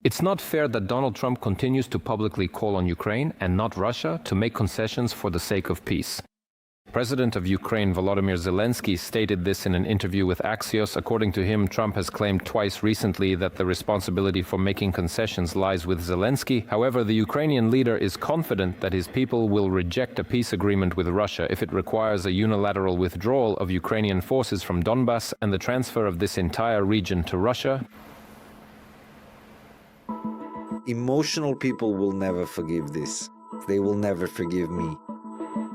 It's not fair that Donald Trump continues to publicly call on Ukraine and not Russia to make concessions for the sake of peace. President of Ukraine Volodymyr Zelenskyy stated this in an interview with Axios. According to him, Trump has claimed twice recently that the responsibility for making concessions lies with Zelenskyy. However, the Ukrainian leader is confident that his people will reject a peace agreement with Russia if it requires a unilateral withdrawal of Ukrainian forces from Donbas and the transfer of this entire region to Russia. Emotional people will never forgive this. They will never forgive me.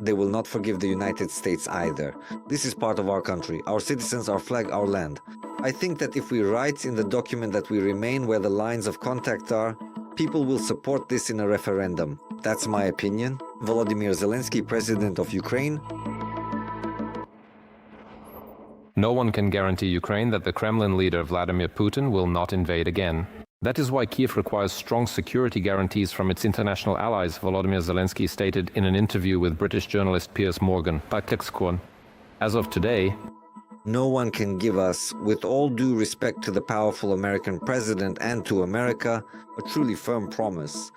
They will not forgive the United States either. This is part of our country, our citizens, our flag, our land. I think that if we write in the document that we remain where the lines of contact are, people will support this in a referendum. That's my opinion. Volodymyr Zelenskyy, President of Ukraine. No one can guarantee Ukraine that the Kremlin leader Vladimir Putin will not invade again. That is why Kyiv requires strong security guarantees from its international allies, Volodymyr Zelenskyy stated in an interview with British journalist Piers Morgan. As of today, no one can give us, with all due respect to the powerful American president and to America, a truly firm promise.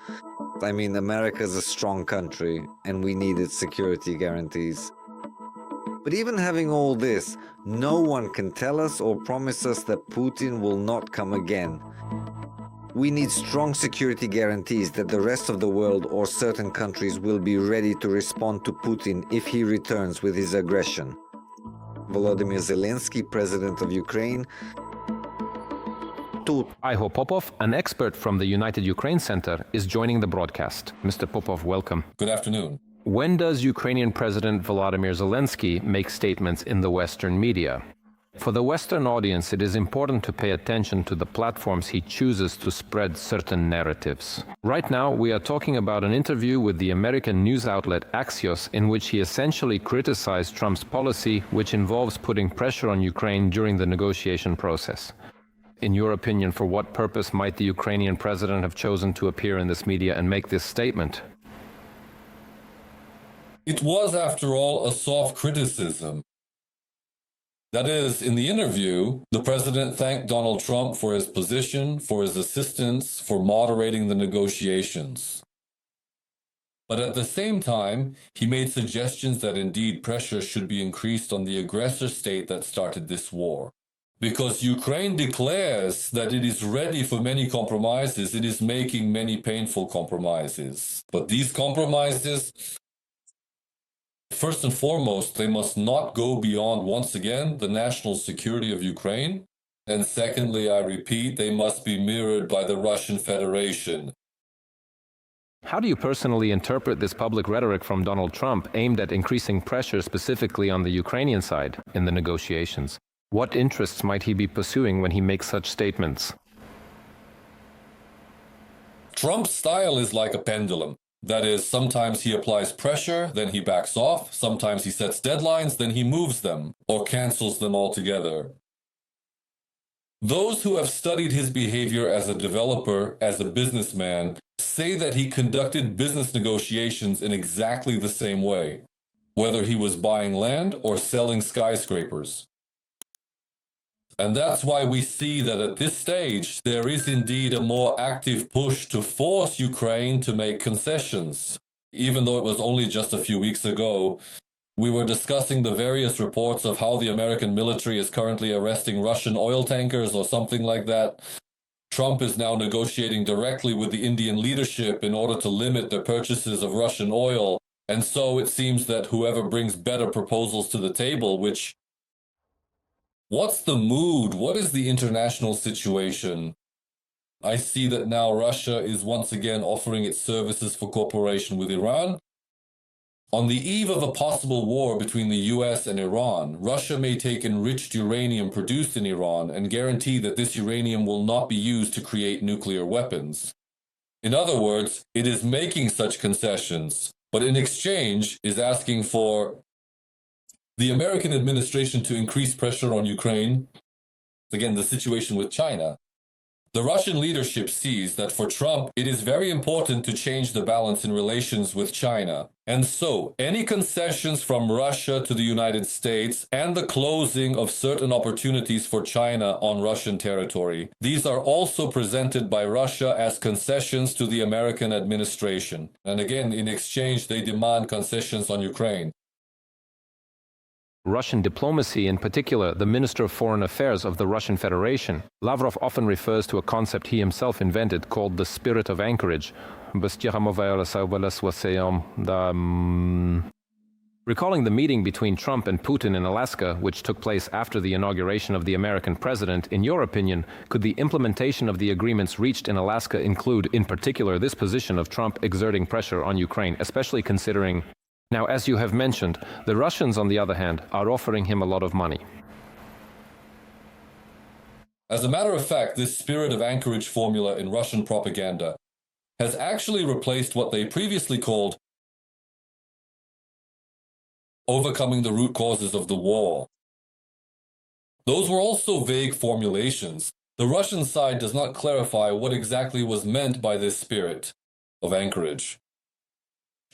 I mean, America is a strong country, and we need its security guarantees. But even having all this, no one can tell us or promise us that Putin will not come again. We need strong security guarantees that the rest of the world or certain countries will be ready to respond to Putin if he returns with his aggression. Volodymyr Zelenskyy, President of Ukraine. Iho Popov, an expert from the United Ukraine Center, is joining the broadcast. Mr. Popov, welcome. Good afternoon. When does Ukrainian President Volodymyr Zelenskyy make statements in the Western media? For the Western audience, it is important to pay attention to the platforms he chooses to spread certain narratives. Right now, we are talking about an interview with the American news outlet Axios, in which he essentially criticized Trump's policy, which involves putting pressure on Ukraine during the negotiation process. In your opinion, for what purpose might the Ukrainian president have chosen to appear in this media and make this statement? It was, after all, a soft criticism. That is, in the interview, the president thanked Donald Trump for his position, for his assistance, for moderating the negotiations. But at the same time, he made suggestions that indeed pressure should be increased on the aggressor state that started this war. Because Ukraine declares that it is ready for many compromises, it is making many painful compromises. But these compromises, first and foremost, they must not go beyond, once again, the national security of Ukraine. And secondly, I repeat, they must be mirrored by the Russian Federation. How do you personally interpret this public rhetoric from Donald Trump aimed at increasing pressure specifically on the Ukrainian side in the negotiations? What interests might he be pursuing when he makes such statements? Trump's style is like a pendulum. That is, sometimes he applies pressure, then he backs off. Sometimes he sets deadlines, then he moves them, or cancels them altogether. Those who have studied his behavior as a developer, as a businessman, say that he conducted business negotiations in exactly the same way, whether he was buying land or selling skyscrapers. And that's why we see that at this stage, there is indeed a more active push to force Ukraine to make concessions. Even though it was only just a few weeks ago, we were discussing the various reports of how the American military is currently arresting Russian oil tankers or something like that. Trump is now negotiating directly with the Indian leadership in order to limit the purchases of Russian oil. And so it seems that whoever brings better proposals to the table, which what's the mood? What is the international situation? I see that now Russia is once again offering its services for cooperation with Iran. On the eve of a possible war between the US and Iran, Russia may take enriched uranium produced in Iran and guarantee that this uranium will not be used to create nuclear weapons. In other words, it is making such concessions, but in exchange is asking for the American administration to increase pressure on Ukraine, again, the situation with China, The Russian leadership sees that for Trump, it is very important to change the balance in relations with China. And so, any concessions from Russia to the United States and the closing of certain opportunities for China on Russian territory, these are also presented by Russia as concessions to the American administration. And again, in exchange, they demand concessions on Ukraine. Russian diplomacy, in particular the Minister of Foreign Affairs of the Russian Federation, Lavrov often refers to a concept he himself invented called the spirit of Anchorage. Recalling the meeting between Trump and Putin in Alaska, which took place after the inauguration of the American president, in your opinion, could the implementation of the agreements reached in Alaska include, in particular, this position of Trump exerting pressure on Ukraine, especially considering... Now, as you have mentioned, the Russians, on the other hand, are offering him a lot of money. As a matter of fact, this spirit of Anchorage formula in Russian propaganda has actually replaced what they previously called overcoming the root causes of the war. Those were also vague formulations. The Russian side does not clarify what exactly was meant by this spirit of Anchorage.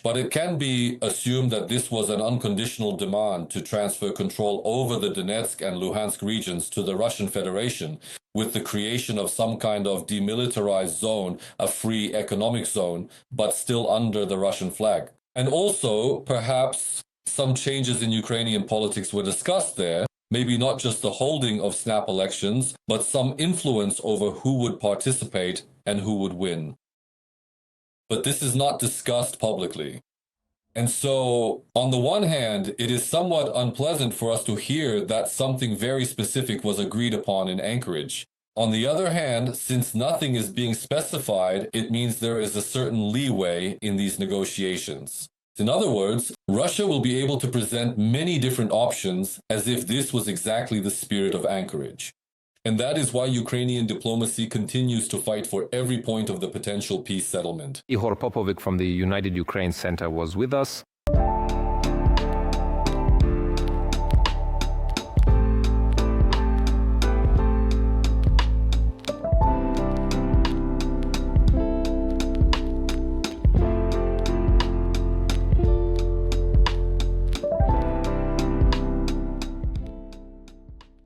But it can be assumed that this was an unconditional demand to transfer control over the Donetsk and Luhansk regions to the Russian Federation, with the creation of some kind of demilitarized zone, a free economic zone, but still under the Russian flag. And also, perhaps, some changes in Ukrainian politics were discussed there, maybe not just the holding of snap elections, but some influence over who would participate and who would win. But this is not discussed publicly. And so, on the one hand, it is somewhat unpleasant for us to hear that something very specific was agreed upon in Anchorage. On the other hand, since nothing is being specified, it means there is a certain leeway in these negotiations. In other words, Russia will be able to present many different options as if this was exactly the spirit of Anchorage. And that is why Ukrainian diplomacy continues to fight for every point of the potential peace settlement. Ihor Popovic from the United Ukraine Center was with us.